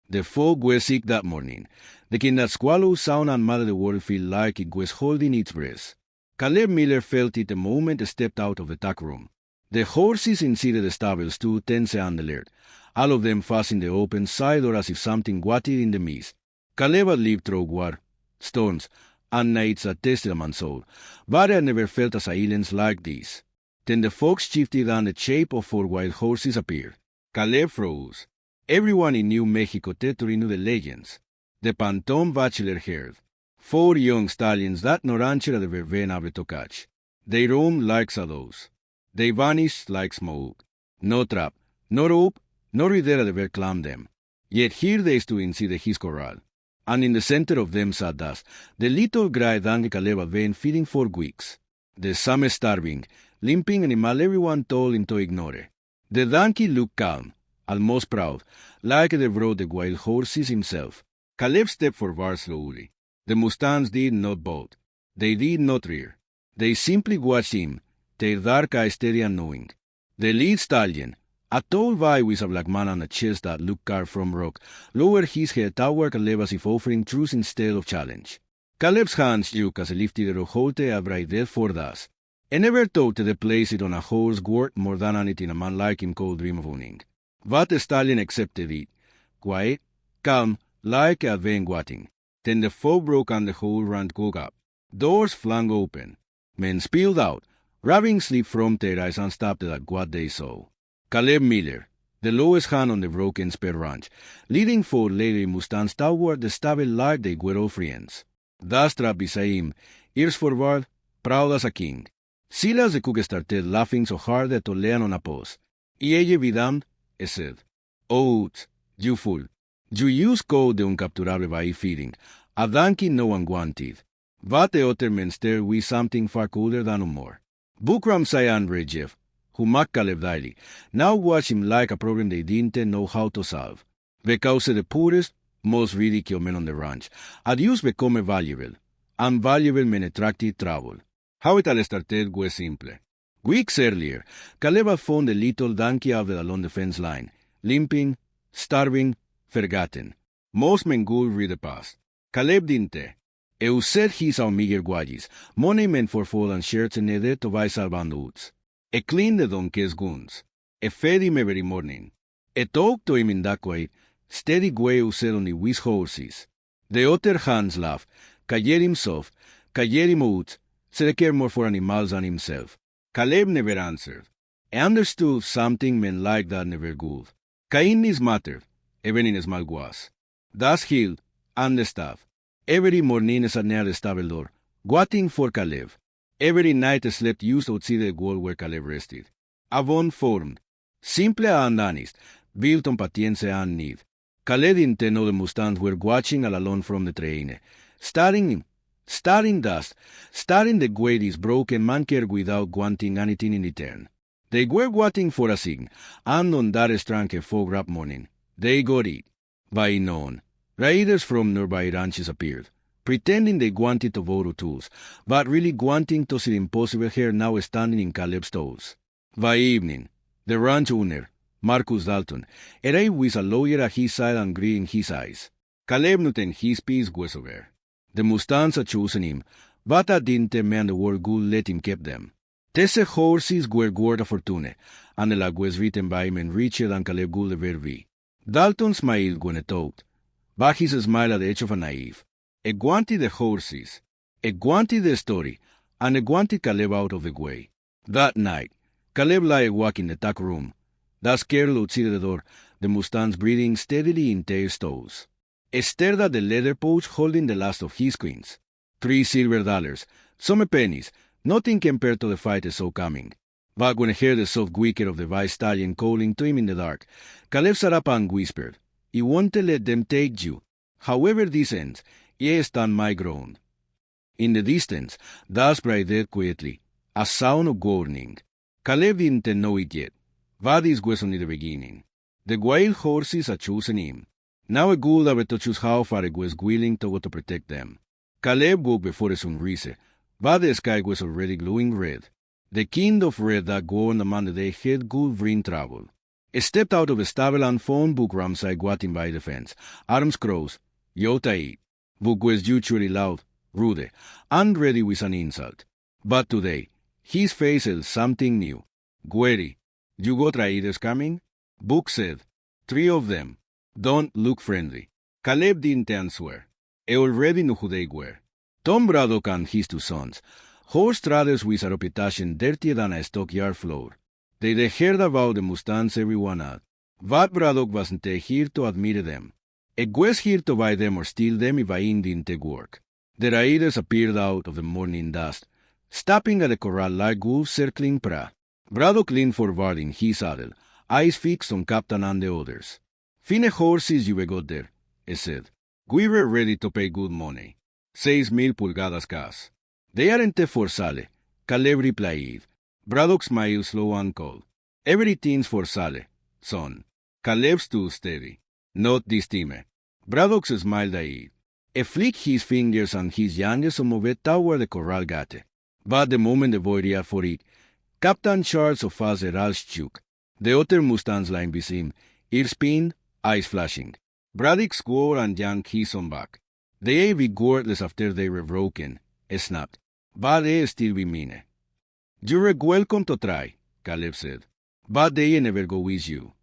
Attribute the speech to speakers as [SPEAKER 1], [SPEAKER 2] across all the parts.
[SPEAKER 1] The fog was sick that morning. The king that swallowed sound and mother the world feel like it was holding its breath. Caleb Miller felt it the moment he stepped out of the tack room. The horses inside the stable stood tense and alert, all of them facing the open side door as if something waited in the mist. Caleb had lived through war, storms, and nights that tested a man's soul, but he had never felt a silence like this. Then the fog shifted and the shape of 4 wild horses appeared. Caleb froze. Everyone in New Mexico territory knew the legends. The Pantone Bachelor herd. 4 young stallions that no rancher had ever been able to catch. They roamed like shadows. They vanished like smoke. No trap, no rope, no rider had ever climbed them. Yet here they stood inside his corral. And in the center of them sat thus, the little gray donkey Caleb had been feeding for weeks. The some starving, limping animal everyone told him to ignore. The donkey looked calm, almost proud, like he brought the wild horses himself. Caleb stepped forward slowly. The Mustangs did not bolt. They did not rear. They simply watched him, their dark eyes steady and knowing. The lead stallion, a tall boy with a black man on a chest that looked carved from rock, lowered his head toward Caleb as if offering truce instead of challenge. Caleb's hands shook as he lifted the rojote a bright death for dust. He never thought to place it on a horse worth more than anything a man like him could dream of owning. But the stallion accepted it, quiet, calm, like he had been waiting. Then the fog broke and the whole ranch woke up. Doors flung open. Men spilled out, rubbing sleep from their eyes and stopped at what they saw. Caleb Miller, the lowest hand on the broken spare ranch, leading 4 lady Mustangs toward the stable like they were all friends. Thus trapped beside him, ears forward, proud as a king. Silas the cook started laughing so hard that to lean on a post. "Y ella be damned," he said. "Oats, you fool. You use code the uncapturable by feeding, a donkey no one wanted." But the other men stared with something far cooler than humor. Buckram, Say, and Jeff, who mocked Caleb daily, now watched him like a problem they didn't know how to solve. Because the poorest, most ridiculous men on the ranch had used become valuable, and valuable men attracted trouble. How it all started was simple. Weeks earlier, Caleb had found the little donkey out along the fence line, limping, starving, forgotten. Most men would read the past. Caleb didn't. He used his own meager wages, money meant for food and shirts and needed to buy salvando woods. He cleaned the donkey's guns. He fed him every morning. He talked to him in that quiet, steady way he said only with horses. The other hands laughed, called him soft, called him woods, said he cared more for animals than himself. Caleb never answered. He understood something men like that never would. Kindness mattered, even in small ways. Thus healed, and the staff. Every morning he sat near the stable door, waiting for Caleb. Every night he slept used outside the wall where Caleb rested. A bond formed, simple and honest, built on patience and need. Caleb didn't know the Mustangs were watching all alone from the train, staring him, staring dust, staring the way this broken man cared without wanting anything in return. They were waiting for a sign, and on that strange fog-wrapped morning, they got it. By noon, raiders from nearby ranches appeared, pretending they wanted to borrow tools, but really wanting to see the impossible hair now standing in Caleb's toes. By evening, the ranch owner, Marcus Dalton, arrived with a lawyer at his side and grit in his eyes. Caleb knew that his peace was over. The Mustangs had chosen him, but that didn't mean the world would let him keep them. These horses were worth a fortune, and the lag was written by men richer than Caleb would ever be. Dalton smiled when he talked, but his smile had the edge of a naive. He wanted the horses, he wanted the story, and he wanted Caleb out of the way. That night, Caleb lay awake in the tack room. That scared outside the door, the Mustangs breathing steadily in their toes. He stared at the leather pouch holding the last of his coins. $3 silver, some pennies, nothing compared to the fight he saw coming. But when he heard the soft whicker of the vice stallion calling to him in the dark, Caleb sat up and whispered, "You won't let them take you. However this ends, I stand my ground." In the distance, dust bridled quietly, a sound of warning. Caleb didn't know it yet, but this was only the beginning. The wild horses had chosen him. Now he would have to choose how far he was willing to go to protect them. Caleb woke before the sunrise, but the sky was already glowing red. The kind of red that warned the man that they had would bring trouble. Stepped out of the stable and found book Ramsay squatting by the fence, arms crossed, Yotai. Book was usually loud, rude, and ready with an insult. But today, his face held something new. Gueri, you got raiders coming? Book said. 3 of them. Don't look friendly. Caleb didn't answer. He already knew who they were. Tom Braddock and his 2 sons, horse traders with a reputation dirtier than a stockyard floor. They'd heard about the Mustangs everyone had. But Braddock wasn't here to admit them. He was here to buy them or steal them if I didn't work. The raiders appeared out of the morning dust, stopping at the corral like wolves circling prey. Braddock leaned forward in his saddle, eyes fixed on Captain and the others. Fine horses you got there, he said. We were ready to pay good money. 6,000 pulgadas cash. They aren't for sale, Caleb replied. Braddock smiled slow and cold. Everything's for sale, son. Caleb stood steady. Not this time. Braddock smiled at it. He flicked his fingers and his hands and moved toward the corral gate. But the moment the boy reached for it, Captain Charles of fast heralds shook. The other Mustangs lined beside him, ears pinned, eyes flashing. Braddock swore and yanked his own back. They be wordless after they were broken, he snapped. But they still be mean. You're welcome to try, Caleb said. But they never go with you.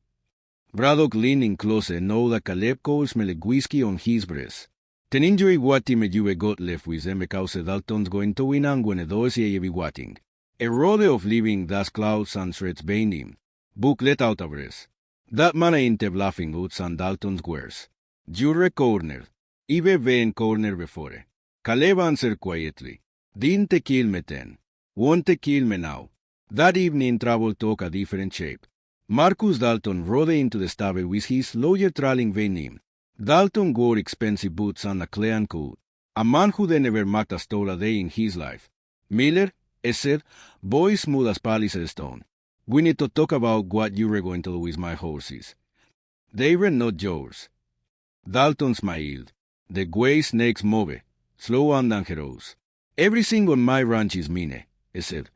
[SPEAKER 1] Braddock leaning closer know that Caleb could smell whiskey on his breath. Ten enjoy what team you got left with them because Dalton's going to win and when the doors ye be watching. A rodeo of living dust clouds and shreds behind him. Book let out a breath. That man ain't bluffing Woods and Dalton's words. You're cornered. I've been cornered before. Caleb answered quietly. Didn't kill me then. Won't kill me now. That evening travel took a different shape. Marcus Dalton rode into the stable with his lawyer trailing behind him. Dalton wore expensive boots and a clean coat. A man who'd never marked a stole a day in his life. Miller, he said, voice smooth as polished stone. We need to talk about what you were going to do with my horses. They were not yours. Dalton smiled. The way snakes move, slow and dangerous. Everything on my ranch is mine, he said,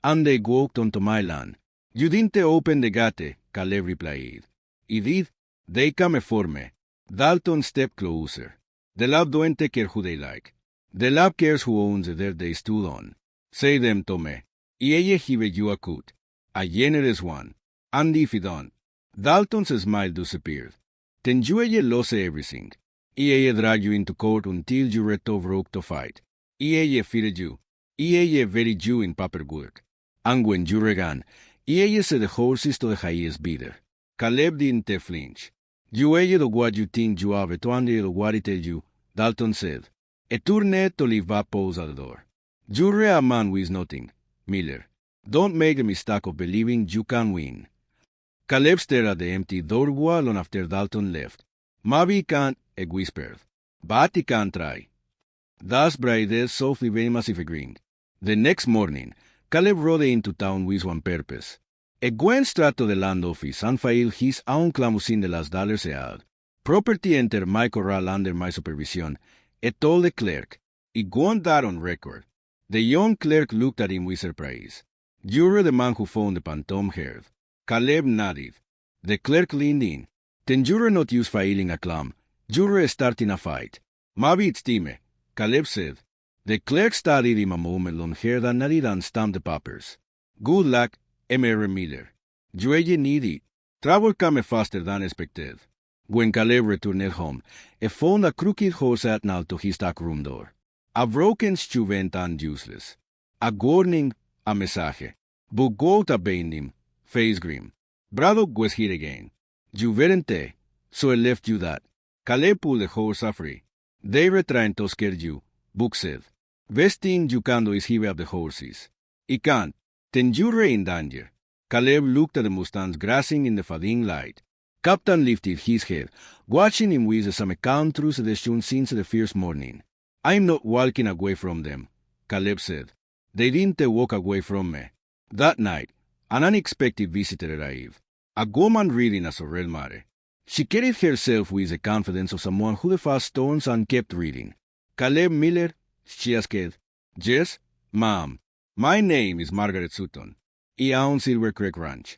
[SPEAKER 1] and they walked onto my land. You didn't open the gate, Caleb replied. He did. They come for me. Dalton stepped closer. The lab don't take care who they like. The lab cares who owns the dirt they stood on. Say them to me. Y ella give you a cut. A generous one. And if you don't. Dalton's smile disappeared. Then you ella lost everything. Y ella dragged you into court until you were too broke to fight. Y ella feared you. Y ella buried you in paperwork. And when you began, y ella set the horses to the highest bidder. Caleb didn't flinch. You ella do what you think you have to handle what I tell you, Dalton said. A tournet to leave back pose at the door. You're a man with nothing, Miller. Don't make the mistake of believing you can win. Caleb stared at the empty door wall long after Dalton left. Maybe he can't, he whispered. But he can try. Thus braided softly very massive grin. The next morning, Caleb rode into town with one purpose. He went straight to the land office and filed his own claims in the last dollars he had. Property entered my corral under my supervision. He told the clerk. He want that on record. The young clerk looked at him with surprise. You're the man who found the phantom herd. Caleb nodded. The clerk leaned in. Then you're not used filing a claim. You're starting a fight. Maybe it's time, Caleb said. The clerk studied him a moment long haired and nodded and stamped the papers. Good luck, M.R. Miller. You need it. Travel came faster than expected. When Caleb returned home, he found a crooked horse nailed to his stock room door. A broken shoe went and useless. A warning, a message. But goat obeyed him, face grim. Braddock was here again. You weren't there, so I left you that. Caleb pulled the horse free. They were trying to scare you, Book said. Best thing you can do is give up the horses. He can't. Then you're in danger. Caleb looked at the Mustangs grazing in the fading light. Captain lifted his head, watching him with some account through suggestion since the first morning. I'm not walking away from them, Caleb said. They didn't walk away from me. That night, an unexpected visitor arrived. A woman reading a Sorrel Mare. She carried herself with the confidence of someone who faced storms and kept reading. Caleb Miller, she asked. Yes, ma'am. My name is Margaret Sutton. I own Silver Creek Ranch.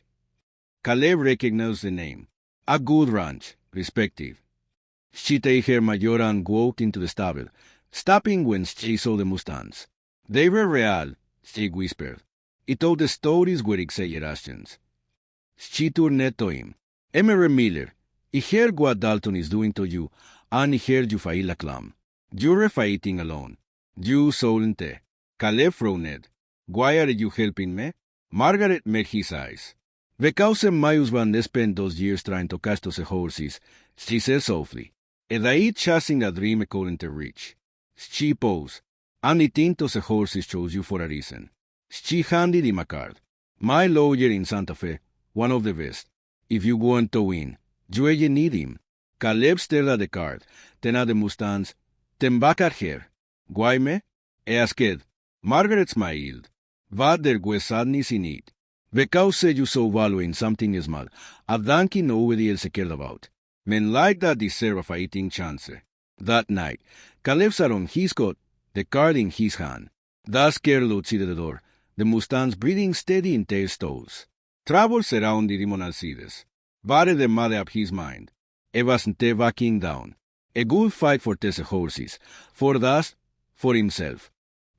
[SPEAKER 1] Caleb recognized the name. A good ranch, respective. She her majoran walked into the stable, stopping when she saw the Mustangs. They were real, she whispered. He told the stories were exaggerations. She turned to him. Emery Miller, I heard what Dalton is doing to you, and I heard you fail a clam. You're fighting alone. You solente. Caleb frowned. Why are you helping me? Margaret met his eyes. Because my husband spent those years trying to catch those horses, she said softly. And I chasing a dream I couldn't reach. She paused. And I think those horses chose you for a reason. She handed him a card. My lawyer in Santa Fe, one of the best. If you want to win, you need him. Caleb stared at the card, then at the Mustangs, then back at her. Why me? He asked. Margaret smiled. But there was sadness in it. Because you saw value in something small, a donkey nobody else cared about. Men like that deserve a fighting chance. That night, Caleb sat on his cot, the card in his hand. That scared outside the door, the Mustangs breathing steady in their stalls. Trouble surrounded him on Alcides. But they made up his mind. He wasn't backing down. A good fight for these horses, for us, for himself.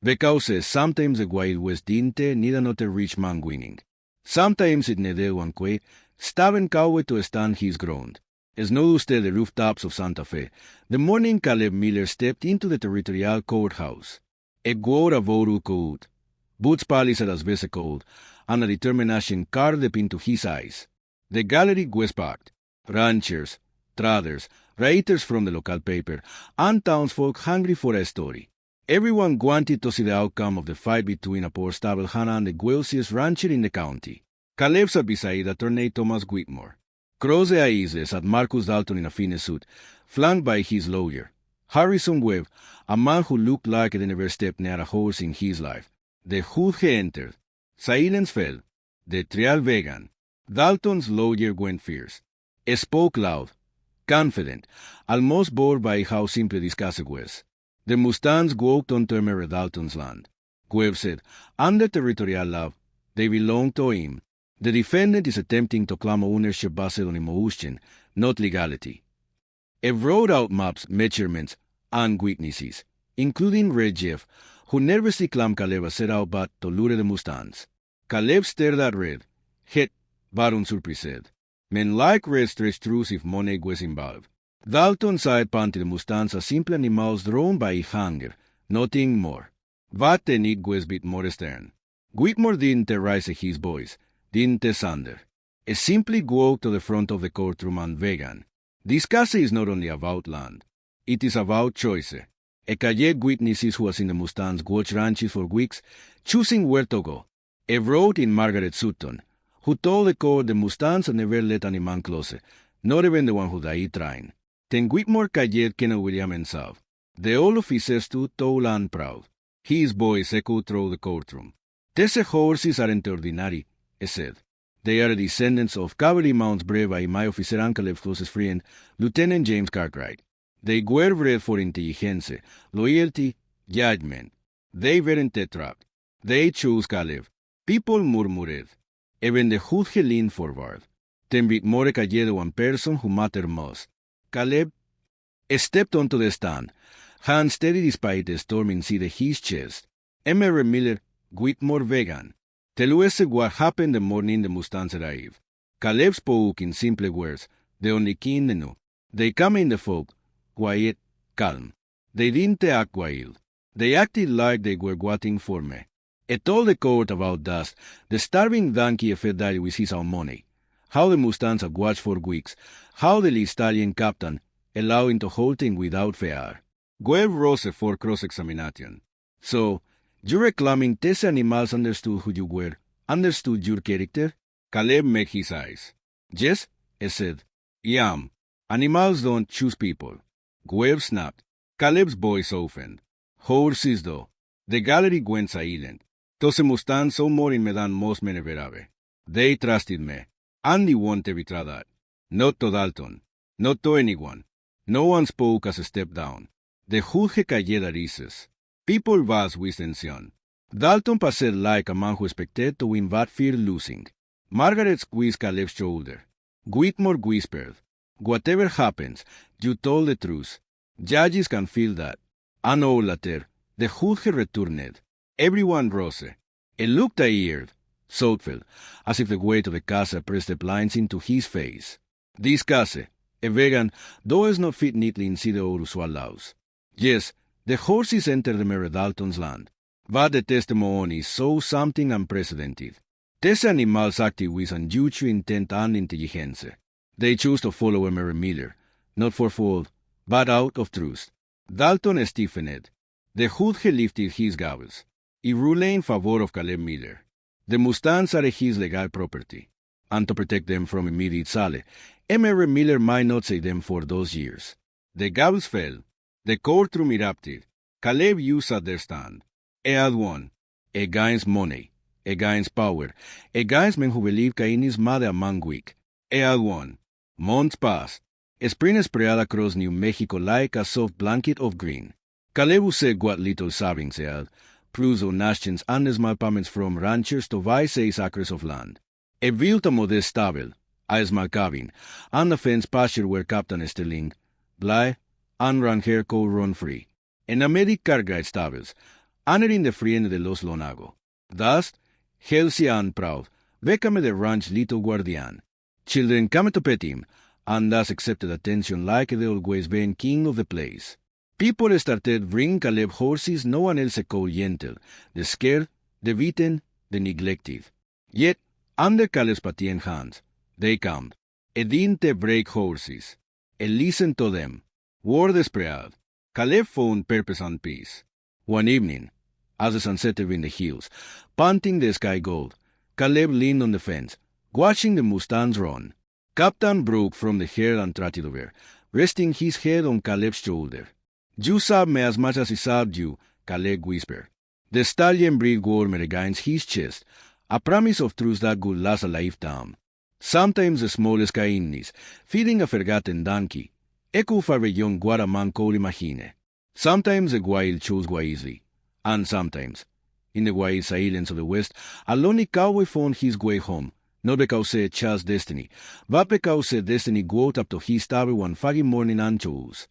[SPEAKER 1] Because sometimes the Wild West didn't need another rich man winning. Sometimes it needed one quay, stubborn cowboy to stand his ground. As noticed the rooftops of Santa Fe, the morning Caleb Miller stepped into the territorial courthouse. He wore a voodoo coat, boots polished as veces cold, and a determination carved up into his eyes. The gallery was packed. Ranchers, traders, writers from the local paper, and townsfolk hungry for a story. Everyone wanted to see the outcome of the fight between a poor stable hand and the wealthiest rancher in the county. Caleb sat beside attorney Thomas Whitmore. Cross the aisles at Marcus Dalton in a fine suit, flanked by his lawyer, Harrison Webb, a man who looked like he never stepped near a horse in his life. The hood he entered. Silence fell. The trial began. Dalton's lawyer went fierce. He spoke loud, confident, almost bored by how simple this case was. The Mustangs walked onto Emery Dalton's land. Webb said, under territorial law, they belong to him. The defendant is attempting to claim ownership based on emotion, not legality. He wrote out maps, measurements, and witnesses, including Red Jeff, who nervously claimed Caleb set out but to lure the Mustangs. Caleb stared at Red. Het, Baron surprised. Men like Red stretched truths if money was involved. Dalton side panted the Mustangs as simple animals drawn by hunger, nothing more. But the need was a bit more stern. Whitmore didn't raise his voice, didn't sunder. He simply walked to the front of the courtroom and began. This case is not only about land. It is about choice. A called witnesses who was in the Mustangs watched ranches for weeks, choosing where to go. He wrote in Margaret Sutton, who told the court the Mustangs had never let any man close, not even the one who died trying. Then Whitmore called Kenneth William himself. The old officer stood tall and proud. His voice echoed through the courtroom. These horses aren't ordinary, he said. They are descendants of cavalry mounts bred by my officer and Caleb's closest friend, Lieutenant James Cartwright. They were bred for intelligence, loyalty, judgment. They weren't trapped. They chose Caleb. People murmured. Even the hood leaned forward. Then Whitmore called one person who mattered most. Caleb stepped onto the stand, hands steady despite the storm inside his chest. Emery Miller, Whitmore began. Tell us what happened the morning the Mustangs arrived. Caleb spoke in simple words, the only king knew. They came in the fog, quiet, calm. They didn't act wild. They acted like they were waiting for me. I told the court about Dust, the starving donkey fed died with his own money. How the Mustangs had watched for weeks, how the stallion captain allowed him to hold him without fear. Webb rose for cross-examination. So, you reclaiming these animals understood who you were, understood your character? Caleb met his eyes. Yes, he said. I am. Animals don't choose people. Webb snapped. Caleb's voice softened. Horses, though. The gallery went silent. Those Mustangs saw more in me than most men ever have. They trusted me. And they wanted to betray that. Not to Dalton. Not to anyone. No one spoke as a step down. The judge called a recess. People vast with tension. Dalton passed like a man who expected to win but feared losing. Margaret squeezed Caleb's shoulder. Whitmore whispered, "Whatever happens, you told the truth. Judges can feel that." An hour later, the judge returned. Everyone rose. He looked tired, thoughtful, as if the weight of the casa pressed the blinds into his face. This casa, a vegan, does not fit neatly inside our usual house. Yes, the horses entered the Meredalton's land, but the testimony saw something unprecedented. These animals acted with unusual intent and intelligence. They chose to follow Mary Miller, not for food, but out of truth. Dalton stiffened. The judge lifted his gavel. He ruled in favor of Caleb Miller. The Mustangs are his legal property, and to protect them from immediate sale, Mary Miller might not see them for those years. The gavels fell. The courtroom erupted. Caleb used their stand. He had won. Against money. Against power. Against men who believed Cain is mad among weak. He had won. Months passed. Spring spread across New Mexico like a soft blanket of green. Caleb said what little savings he had, plus donations and small payments from ranchers to buy 6 acres of land. He built a modest stable, a small cabin, and a fenced pasture where Captain Sterling, Bly, and Ranger could run free. En a medic carguide stables, honoring the friend de los Lonago. Thus, healthy and proud, became the ranch's little guardian. Children came to pet him, and thus accepted attention like they always been king of the place. People started bringing Caleb horses no one else called gentle, the scared, the beaten, the neglected. Yet, under Caleb's patient hands, they come. He didn't break horses. He listened to them. Word spread. Caleb found purpose and peace. One evening, as the sun set in the hills, panting the sky gold, Caleb leaned on the fence, watching the Mustangs run. Captain broke from the herd and trotted over, resting his head on Caleb's shoulder. "You serve me as much as I served you," Caleb whispered. The stallion breathed warmer against his chest, a promise of truth that would last a lifetime. Sometimes the smallest kindness, feeding a forgotten donkey, echoed far beyond what a man could imagine. Sometimes the wild chose wisely, and sometimes, in the wild silence of the West, a lonely cowboy found his way home, not because he chose destiny, but because destiny walked up to his table one foggy morning and chose.